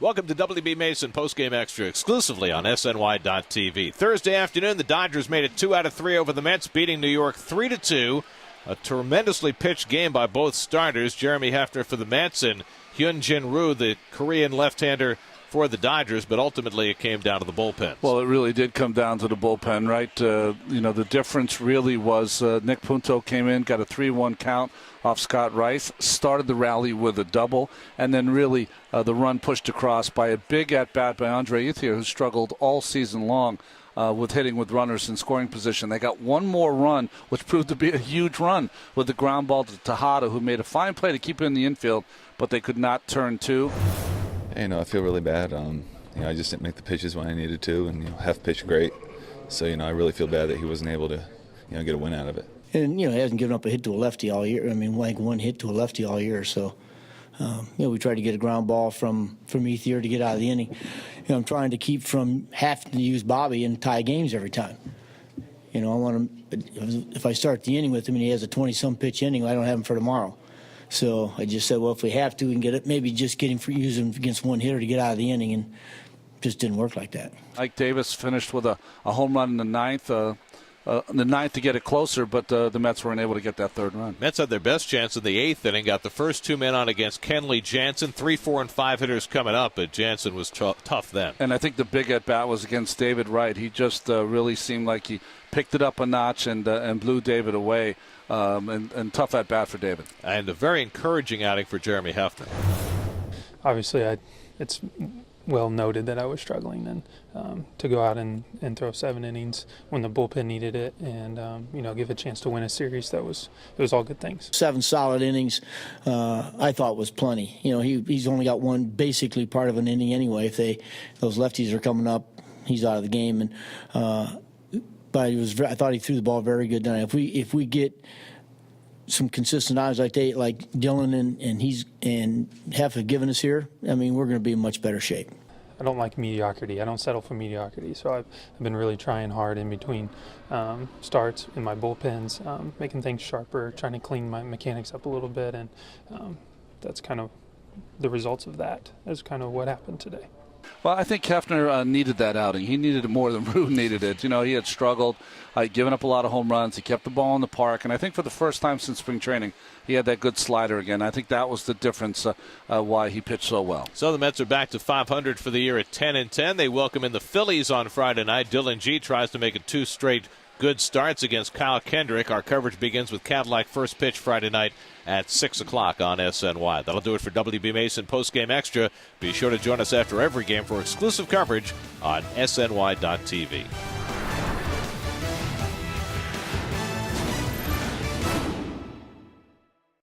Welcome to WB Mason Postgame Extra exclusively on SNY.TV. Thursday afternoon, the Dodgers made it 2 out of 3 over the Mets, beating New York 3-2. A tremendously pitched game by both starters, Jeremy Hefner for the Mets and Hyun-Jin Ryu, the Korean left-hander for the Dodgers, but ultimately it came down to the bullpen. Well, it really did come down to the bullpen, right? The difference really was Nick Punto came in, got a 3-1 count off Scott Rice, started the rally with a double, and then really the run pushed across by a big at-bat by Andre Ethier, who struggled all season long with hitting with runners in scoring position. They got one more run, which proved to be a huge run, with the ground ball to Tejada, who made a fine play to keep it in the infield, but they could not turn two. I feel really bad. I just didn't make the pitches when I needed to, and Hef pitched great. So, I really feel bad that he wasn't able to, get a win out of it. And, he hasn't given up a hit to a lefty all year. I mean, like one hit to a lefty all year. So, we tried to get a ground ball from Ethier to get out of the inning. I'm trying to keep from having to use Bobby and tie games every time. I want him, if I start the inning with him and he has a 20-some pitch inning, I don't have him for tomorrow. So I just said, well, if we have to, we can get it. Maybe just use him against one hitter to get out of the inning, and just didn't work like that. Ike Davis finished with a home run in the ninth. To get it closer, but the Mets weren't able to get that third run. Mets had their best chance in the eighth inning, got the first two men on against Kenley Jansen. 3, 4, and 5 hitters coming up, but Jansen was tough then. And I think the big at-bat was against David Wright. He just really seemed like he picked it up a notch and blew David away. And tough at-bat for David. And a very encouraging outing for Jeremy Hefner. Obviously, it's well noted that I was struggling, and to go out and throw 7 innings when the bullpen needed it, and give a chance to win a series, it was all good things. 7 solid innings, I thought was plenty. He's only got one basically part of an inning anyway. If those lefties are coming up, he's out of the game. And but I thought he threw the ball very good tonight. If we get some consistent eyes like Dylan and Hef have given us here, we're going to be in much better shape. I don't like mediocrity. I don't settle for mediocrity. So I've been really trying hard in between starts in my bullpens, making things sharper, trying to clean my mechanics up a little bit, and that's kind of the results of that. Is kind of what happened today. Well, I think Hefner needed that outing. He needed it more than Ryu needed it. He had struggled, given up a lot of home runs. He kept the ball in the park, and I think for the first time since spring training, he had that good slider again. I think that was the difference why he pitched so well. So the Mets are back to 500 for the year at 10-10. They welcome in the Phillies on Friday night. Dylan G tries to make it 2 straight good starts against Kyle Kendrick. Our coverage begins with Cadillac first pitch Friday night at 6 o'clock on SNY. That'll do it for WB Mason Postgame Extra. Be sure to join us after every game for exclusive coverage on SNY.TV.